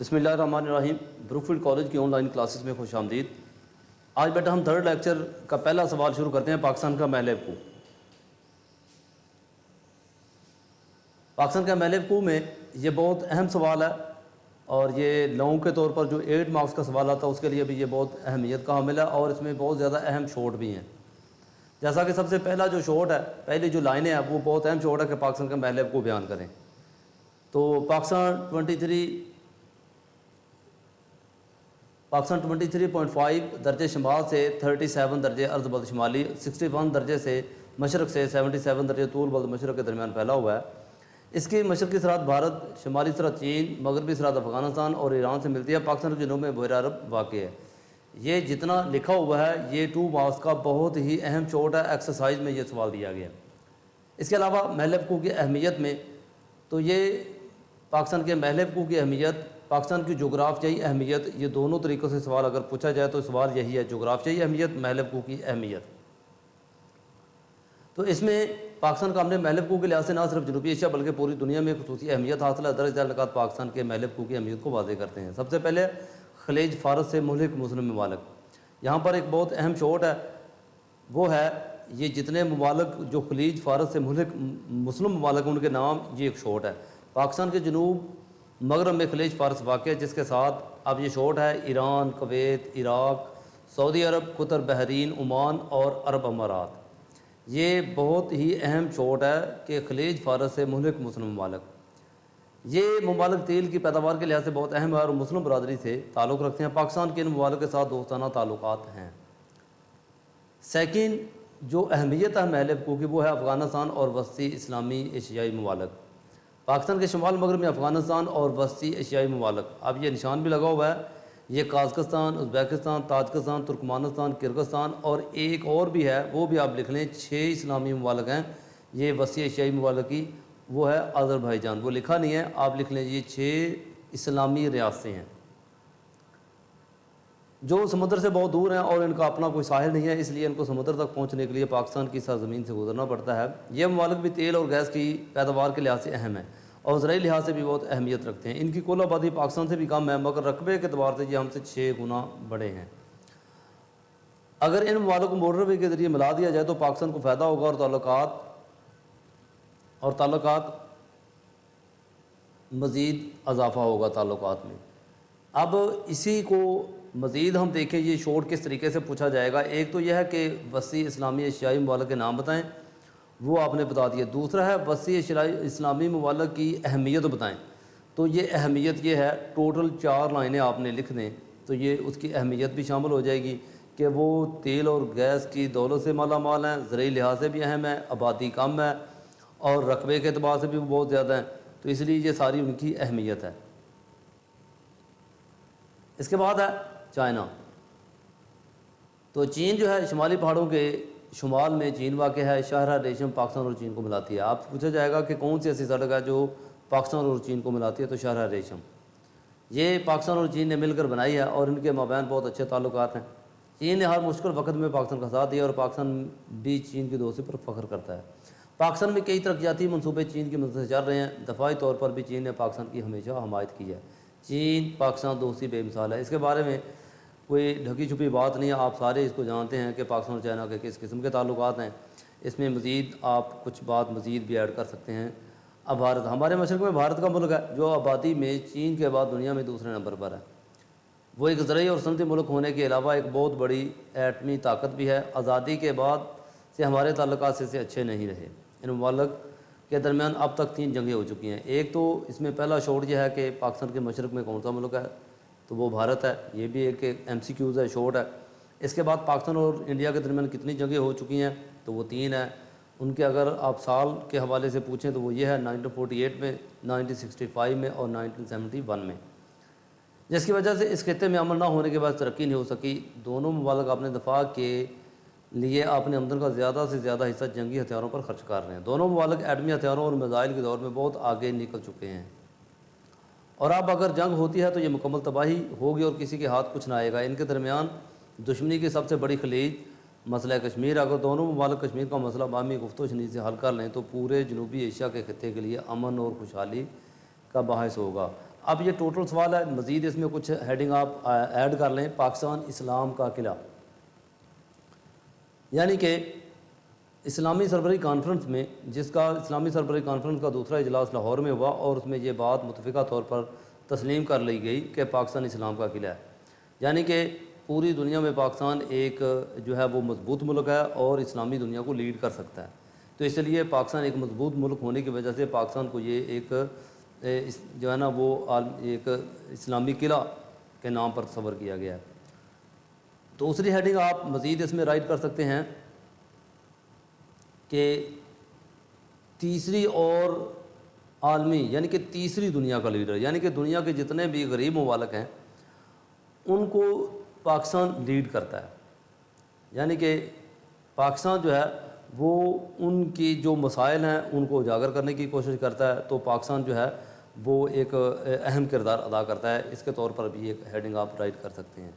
بسم اللہ الرحمن الرحیم۔ بروکفیلڈ کالج کی آن لائن کلاسز میں خوش آمدید۔ آج بیٹا ہم تھرڈ لیکچر کا پہلا سوال شروع کرتے ہیں پاکستان کا محل کو۔ پاکستان کا محل کو میں یہ بہت اہم سوال ہے اور یہ لانگ کے طور پر جو 8 مارکس کا سوال آتا ہے اس کے لیے بھی یہ بہت اہمیت کا حامل ہے اور اس میں بہت زیادہ اہم شارٹ بھی ہیں۔ جیسا کہ سب سے پہلا جو شارٹ ہے، پہلی جو لائنیں ہیں وہ بہت اہم شارٹ ہے کہ پاکستان کا محل کو بیان کریں۔ تو پاکستان 23.5 درجے شمال سے 37 درجے ارض بلد شمالی، 61 درجے سے مشرق سے 77 درجے طول بلد مشرق کے درمیان پھیلا ہوا ہے۔ اس کی مشرقی سرحد بھارت، شمالی سرحد چین، مغربی سرحد افغانستان اور ایران سے ملتی ہے۔ پاکستان کے جنوب میں بحیرہ عرب واقع ہے۔ یہ جتنا لکھا ہوا ہے یہ 2 مارکس کا بہت ہی اہم شارٹ ہے، ایکسرسائز میں یہ سوال دیا گیا ہے۔ اس کے علاوہ محل وقوع کی اہمیت میں تو یہ پاکستان کے محل وقوع کی اہمیت، پاکستان کی جغرافیائی اہمیت، یہ دونوں طریقوں سے سوال اگر پوچھا جائے تو سوال یہی ہے، جغرافیائی اہمیت، محل وقوع کی اہمیت۔ تو اس میں پاکستان کا ہم نے محل وقوع کے لحاظ سے نہ صرف جنوبی ایشیا بلکہ پوری دنیا میں خصوصی اہمیت حاصل ہے۔ درج ذیل نکات پاکستان کے محل وقوع کی اہمیت کو واضح کرتے ہیں۔ سب سے پہلے خلیج فارس سے ملحق مسلم ممالک، یہاں پر ایک بہت اہم شارٹ ہے، وہ ہے یہ جتنے ممالک جو خلیج فارس سے ملحق مسلم ممالک ان کے نام، یہ ایک شارٹ ہے۔ پاکستان کے جنوب مغرب میں خلیج فارس واقع ہے، جس کے ساتھ اب یہ شارٹ ہے ایران، کویت، عراق، سعودی عرب، قطر، بحرین، عمان اور عرب امارات۔ یہ بہت ہی اہم شارٹ ہے کہ خلیج فارس سے ملحق مسلم ممالک، یہ ممالک تیل کی پیداوار کے لحاظ سے بہت اہم ہے اور مسلم برادری سے تعلق رکھتے ہیں۔ پاکستان کے ان ممالک کے ساتھ دوستانہ تعلقات ہیں۔ سیکنڈ جو اہمیت ہے محل وقوع کی وہ ہے افغانستان اور وسطی اسلامی ایشیائی ممالک۔ پاکستان کے شمال مغرب میں افغانستان اور وسطی ایشیائی ممالک، اب یہ نشان بھی لگا ہوا ہے، یہ Kazakhstan, Uzbekistan, Tajikistan, Turkmenistan, Kyrgyzstan اور ایک اور بھی ہے وہ بھی آپ لکھ لیں، 6 اسلامی ممالک ہیں یہ وسطی ایشیائی ممالک کی، وہ ہے آذربائیجان، وہ لکھا نہیں ہے آپ لکھ لیں، یہ 6 اسلامی ریاستیں ہیں جو سمندر سے بہت دور ہیں اور ان کا اپنا کوئی ساحل نہیں ہے، اس لیے ان کو سمندر تک پہنچنے کے لیے پاکستان کی سرزمین سے گزرنا پڑتا ہے۔ یہ ممالک بھی تیل اور گیس کی پیداوار کے لحاظ سے اہم ہیں اور زرعی لحاظ سے بھی بہت اہمیت رکھتے ہیں۔ ان کی کل آبادی پاکستان سے بھی کم ہے مگر رقبے کے اعتبار سے یہ ہم سے 6 گنا بڑے ہیں۔ اگر ان ممالک کو موٹر وے کے ذریعے ملا دیا جائے تو پاکستان کو فائدہ ہوگا اور تعلقات مزید اضافہ ہوگا تعلقات میں۔ اب اسی کو مزید ہم دیکھیں یہ شارٹ کس طریقے سے پوچھا جائے گا۔ ایک تو یہ ہے کہ وسطی اسلامی ایشیائی ممالک کے نام بتائیں، وہ آپ نے بتا دیا۔ دوسرا ہے وسطی اسلامی ممالک کی اہمیت بتائیں، تو یہ اہمیت یہ ہے، ٹوٹل 4 لائنیں آپ نے لکھ دیں تو یہ اس کی اہمیت بھی شامل ہو جائے گی کہ وہ تیل اور گیس کی دولت سے مالا مال ہیں، زرعی لحاظ سے بھی اہم ہے، آبادی کم ہے اور رقبے کے اعتبار سے بھی وہ بہت زیادہ ہیں، تو اس لیے یہ ساری ان کی اہمیت ہے۔ اس کے بعد ہے چائنا۔ تو چین جو ہے شمالی پہاڑوں کے شمال میں چین واقع ہے۔ شاہراہ ریشم پاکستان اور چین کو ملاتی ہے۔ آپ سے پوچھا جائے گا کہ کون سی ایسی سڑک ہے جو پاکستان اور چین کو ملاتی ہے، تو شاہراہ ریشم یہ پاکستان اور چین نے مل کر بنائی ہے اور ان کے مابین بہت اچھے تعلقات ہیں۔ چین نے ہر مشکل وقت میں پاکستان کا ساتھ دیا اور پاکستان بھی چین کی دوستی پر فخر کرتا ہے۔ پاکستان میں کئی ترقیاتی منصوبے چین کی مدد سے چل رہے ہیں۔ دفاعی طور پر بھی چین نے پاکستان کی ہمیشہ حمایت کی ہے۔ چین پاکستان دوستی بے مثال ہے، اس کے بارے میں کوئی ڈھکی چھپی بات نہیں ہے، آپ سارے اس کو جانتے ہیں کہ پاکستان اور چائنا کے کس قسم کے تعلقات ہیں۔ اس میں مزید آپ کچھ بات مزید بھی ایڈ کر سکتے ہیں۔ اب بھارت ہمارے مشرق میں بھارت کا ملک ہے جو آبادی میں چین کے بعد دنیا میں دوسرے نمبر پر ہے۔ وہ ایک زرعی اور صنعتی ملک ہونے کے علاوہ ایک بہت بڑی ایٹمی طاقت بھی ہے۔ آزادی کے بعد سے ہمارے تعلقات سے اچھے نہیں رہے۔ ان ممالک کے درمیان اب تک 3 جنگیں ہو چکی ہیں۔ ایک تو اس میں پہلا شارٹ یہ ہے کہ پاکستان کے مشرق میں کون سا ملک ہے، تو وہ بھارت ہے، یہ بھی ایک MCQs ہے، شارٹ ہے۔ اس کے بعد پاکستان اور انڈیا کے درمیان کتنی جنگیں ہو چکی ہیں، تو وہ 3 ہیں۔ ان کے اگر آپ سال کے حوالے سے پوچھیں تو وہ یہ ہے 1948 میں، 1965 میں اور 1971 میں، جس کی وجہ سے اس خطے میں عمل نہ ہونے کے بعد ترقی نہیں ہو سکی۔ دونوں ممالک اپنے دفاع کے لیے اپنے آمدن کا زیادہ سے زیادہ حصہ جنگی ہتھیاروں پر خرچ کر رہے ہیں۔ دونوں ممالک ایٹمی ہتھیاروں اور میزائل کے دور میں بہت آگے نکل چکے ہیں اور اب اگر جنگ ہوتی ہے تو یہ مکمل تباہی ہوگی اور کسی کے ہاتھ کچھ نہ آئے گا۔ ان کے درمیان دشمنی کی سب سے بڑی خلیج مسئلہ کشمیر، اگر دونوں ممالک کشمیر کا مسئلہ باہمی گفت و شنید سے حل کر لیں تو پورے جنوبی ایشیا کے خطے کے لیے امن اور خوشحالی کا باعث ہوگا۔ اب یہ ٹوٹل سوال ہے، مزید اس میں کچھ ہیڈنگ آپ ایڈ کر لیں۔ پاکستان اسلام کا قلعہ، یعنی کہ اسلامی سربراہی کانفرنس میں، جس کا اسلامی سربراہی کانفرنس کا دوسرا اجلاس لاہور میں ہوا، اور اس میں یہ بات متفقہ طور پر تسلیم کر لی گئی کہ پاکستان اسلام کا قلعہ ہے، یعنی کہ پوری دنیا میں پاکستان ایک جو ہے وہ مضبوط ملک ہے اور اسلامی دنیا کو لیڈ کر سکتا ہے۔ تو اس لیے پاکستان ایک مضبوط ملک ہونے کی وجہ سے پاکستان کو یہ ایک جو ہے نا وہ ایک اسلامی قلعہ کے نام پر تصور کیا گیا ہے۔ دوسری ہیڈنگ آپ مزید اس میں رائٹ کر سکتے ہیں کہ تیسری اور عالمی، یعنی کہ تیسری دنیا کا لیڈر، یعنی کہ دنیا کے جتنے بھی غریب ممالک ہیں ان کو پاکستان لیڈ کرتا ہے، یعنی کہ پاکستان جو ہے وہ ان کی جو مسائل ہیں ان کو اجاگر کرنے کی کوشش کرتا ہے، تو پاکستان جو ہے وہ ایک اہم کردار ادا کرتا ہے۔ اس کے طور پر بھی ایک ہیڈنگ آپ رائٹ کر سکتے ہیں۔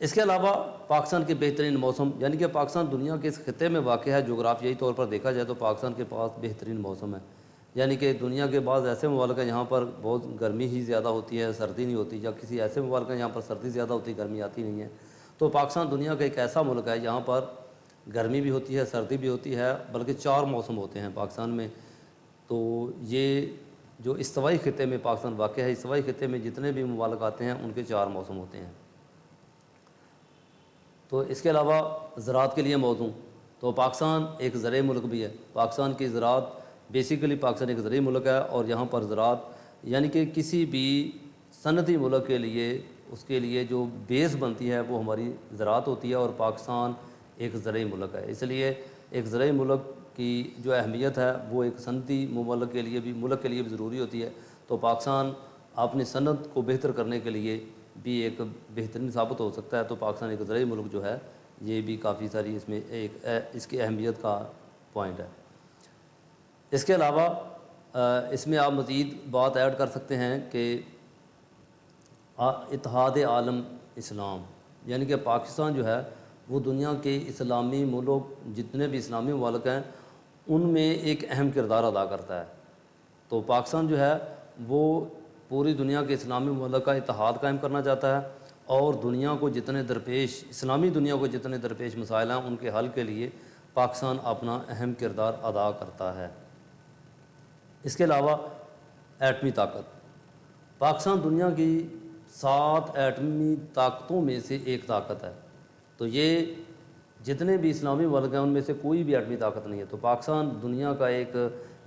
اس کے علاوہ پاکستان کے بہترین موسم، یعنی کہ پاکستان دنیا کے اس خطے میں واقع ہے، جغرافیائی طور پر دیکھا جائے تو پاکستان کے پاس بہترین موسم ہے، یعنی کہ دنیا کے بعض ایسے ممالک ہیں جہاں پر بہت گرمی ہی زیادہ ہوتی ہے، سردی نہیں ہوتی، یا کسی ایسے ممالک ہیں جہاں پر سردی زیادہ ہوتی ہے، گرمی آتی نہیں ہے۔ تو پاکستان دنیا کا ایک ایسا ملک ہے جہاں پر گرمی بھی ہوتی ہے، سردی بھی ہوتی ہے، بلکہ 4 موسم ہوتے ہیں پاکستان میں۔ تو یہ جو استوائی خطے میں پاکستان واقع ہے، استوائی خطے میں جتنے بھی ممالک آتے ہیں ان کے 4 موسم ہوتے ہیں۔ تو اس کے علاوہ زراعت کے لیے موضوع، تو پاکستان ایک زرعی ملک بھی ہے۔ پاکستان کی زراعت بیسیکلی پاکستان ایک زرعی ملک ہے، اور یہاں پر زراعت یعنی کہ کسی بھی صنعتی ملک کے لیے اس کے لیے جو بیس بنتی ہے وہ ہماری زراعت ہوتی ہے، اور پاکستان ایک زرعی ملک ہے۔ اس لیے ایک زرعی ملک کی جو اہمیت ہے وہ ایک صنعتی ملک کے لیے بھی ضروری ہوتی ہے۔ تو پاکستان اپنی صنعت کو بہتر کرنے کے لیے بھی ایک بہترین ثابت ہو سکتا ہے۔ تو پاکستان ایک زرعی ملک جو ہے یہ بھی کافی ساری اس میں ایک اس کی اہمیت کا پوائنٹ ہے۔ اس کے علاوہ اس میں آپ مزید بات ایڈ کر سکتے ہیں کہ اتحاد عالم اسلام، یعنی کہ پاکستان جو ہے وہ دنیا کے اسلامی ملک جتنے بھی اسلامی ممالک ہیں ان میں ایک اہم کردار ادا کرتا ہے۔ تو پاکستان جو ہے وہ پوری دنیا کے اسلامی ممالک کا اتحاد قائم کرنا چاہتا ہے، اور دنیا کو جتنے درپیش اسلامی دنیا کو جتنے درپیش مسائل ہیں ان کے حل کے لیے پاکستان اپنا اہم کردار ادا کرتا ہے۔ اس کے علاوہ ایٹمی طاقت، پاکستان دنیا کی 7 ایٹمی طاقتوں میں سے ایک طاقت ہے۔ تو یہ جتنے بھی اسلامی ملک ہیں ان میں سے کوئی بھی ایٹمی طاقت نہیں ہے۔ تو پاکستان دنیا کا ایک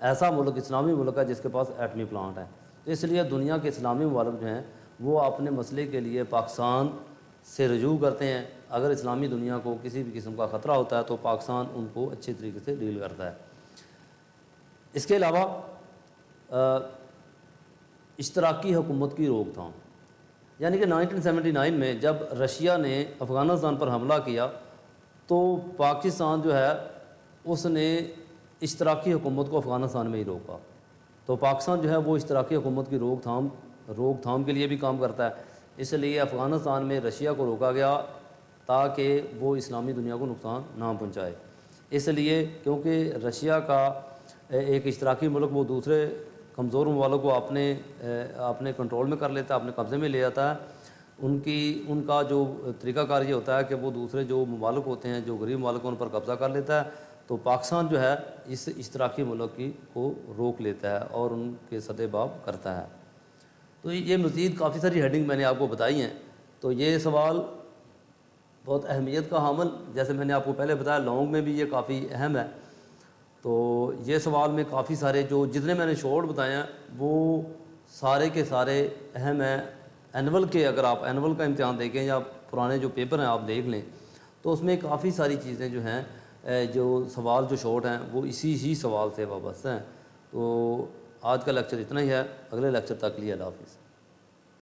ایسا ملک، اسلامی ملک ہے جس کے پاس ایٹمی پلانٹ ہے۔ تو اس لیے دنیا کے اسلامی ممالک جو ہیں وہ اپنے مسئلے کے لیے پاکستان سے رجوع کرتے ہیں۔ اگر اسلامی دنیا کو کسی بھی قسم کا خطرہ ہوتا ہے تو پاکستان ان کو اچھے طریقے سے ڈیل کرتا ہے۔ اس کے علاوہ اشتراکی حکومت کی روک تھام، یعنی کہ 1979 میں جب رشیا نے افغانستان پر حملہ کیا تو پاکستان جو ہے اس نے اشتراکی حکومت کو افغانستان میں ہی روکا۔ تو پاکستان جو ہے وہ اشتراکی حکومت کی روک تھام کے لیے بھی کام کرتا ہے۔ اس لیے افغانستان میں رشیا کو روکا گیا تاکہ وہ اسلامی دنیا کو نقصان نہ پہنچائے۔ اس لیے کیونکہ رشیا کا ایک اشتراکی ملک وہ دوسرے کمزور ممالک کو اپنے کنٹرول میں کر لیتا ہے، اپنے قبضے میں لے جاتا ہے۔ ان کا جو طریقہ کار یہ ہوتا ہے کہ وہ دوسرے جو ممالک ہوتے ہیں، جو غریب ممالک ہیں، ان پر قبضہ کر لیتا ہے۔ تو پاکستان جو ہے اس اشتراکی ملک کو روک لیتا ہے اور ان کے سدباب کرتا ہے۔ تو یہ مزید کافی ساری ہیڈنگ میں نے آپ کو بتائی ہیں۔ تو یہ سوال بہت اہمیت کا حامل، جیسے میں نے آپ کو پہلے بتایا لانگ میں بھی یہ کافی اہم ہے۔ تو یہ سوال میں کافی سارے جتنے میں نے شارٹ بتائے ہیں وہ سارے کے سارے اہم ہیں۔ اینول کے اگر آپ اینول کا امتحان دیکھیں یا پرانے جو پیپر ہیں آپ دیکھ لیں تو اس میں کافی ساری چیزیں جو ہیں جو سوال جو شارٹ ہیں وہ اسی ہی سوال سے وابستہ ہیں۔ تو آج کا لیکچر اتنا ہی ہے، اگلے لیکچر تک لیے اللہ حافظ۔